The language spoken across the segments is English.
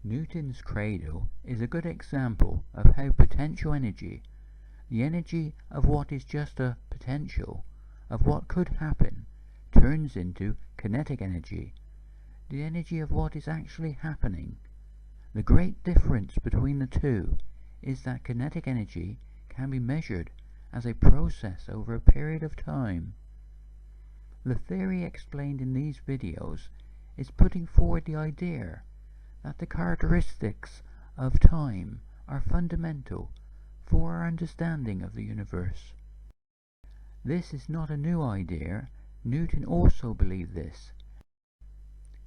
Newton's cradle is a good example of how potential energy, the energy of what is just a potential, of what could happen, turns into kinetic energy, the energy of what is actually happening. The great difference between the two is that kinetic energy can be measured as a process over a period of time. The theory explained in these videos is putting forward the idea that the characteristics of time are fundamental for our understanding of the universe. This is not a new idea. Newton also believed this,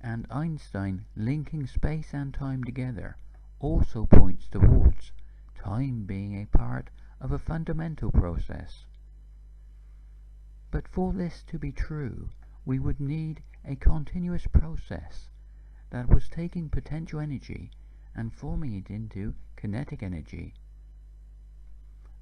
and Einstein, linking space and time together, also points towards time being a part of a fundamental process. But for this to be true, we would need a continuous process that was taking potential energy and forming it into kinetic energy.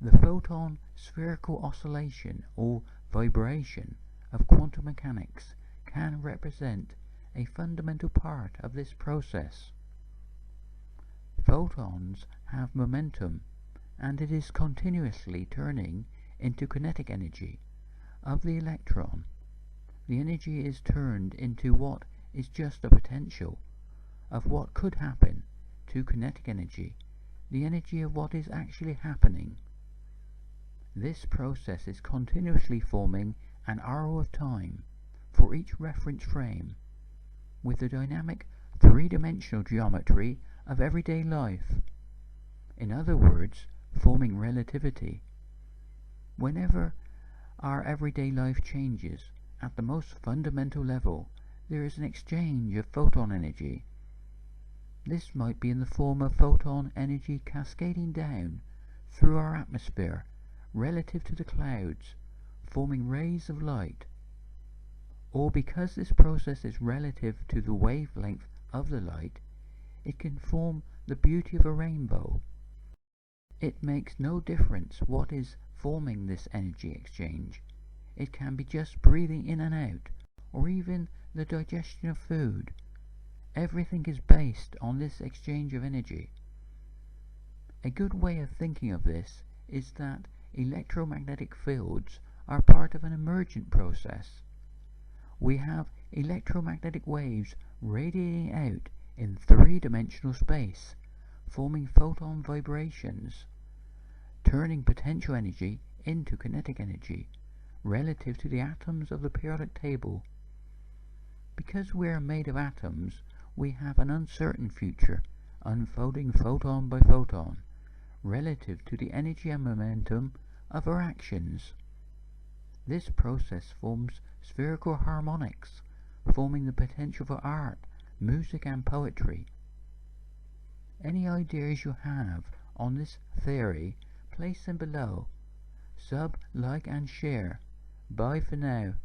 The photon spherical oscillation or vibration of quantum mechanics can represent a fundamental part of this process. Photons have momentum, and it is continuously turning into kinetic energy of the electron. The energy is turned into what is just a potential of what could happen to kinetic energy, the energy of what is actually happening. This process is continuously forming an arrow of time for each reference frame, with the dynamic three-dimensional geometry of everyday life. In other words, forming relativity. Whenever our everyday life changes, at the most fundamental level, there is an exchange of photon energy. This might be in the form of photon energy cascading down through our atmosphere relative to the clouds, forming rays of light. Or because this process is relative to the wavelength of the light, it can form the beauty of a rainbow. It makes no difference what is forming this energy exchange. It can be just breathing in and out, or even the digestion of food. Everything is based on this exchange of energy. A good way of thinking of this is that electromagnetic fields are part of an emergent process. We have electromagnetic waves radiating out in three-dimensional space, forming photon vibrations, turning potential energy into kinetic energy relative to the atoms of the periodic table. Because we are made of atoms, we have an uncertain future, unfolding photon by photon, relative to the energy and momentum of our actions. This process forms spherical harmonics, forming the potential for art, music and poetry. Any ideas you have on this theory, place them below. Sub, like and share. Bye for now.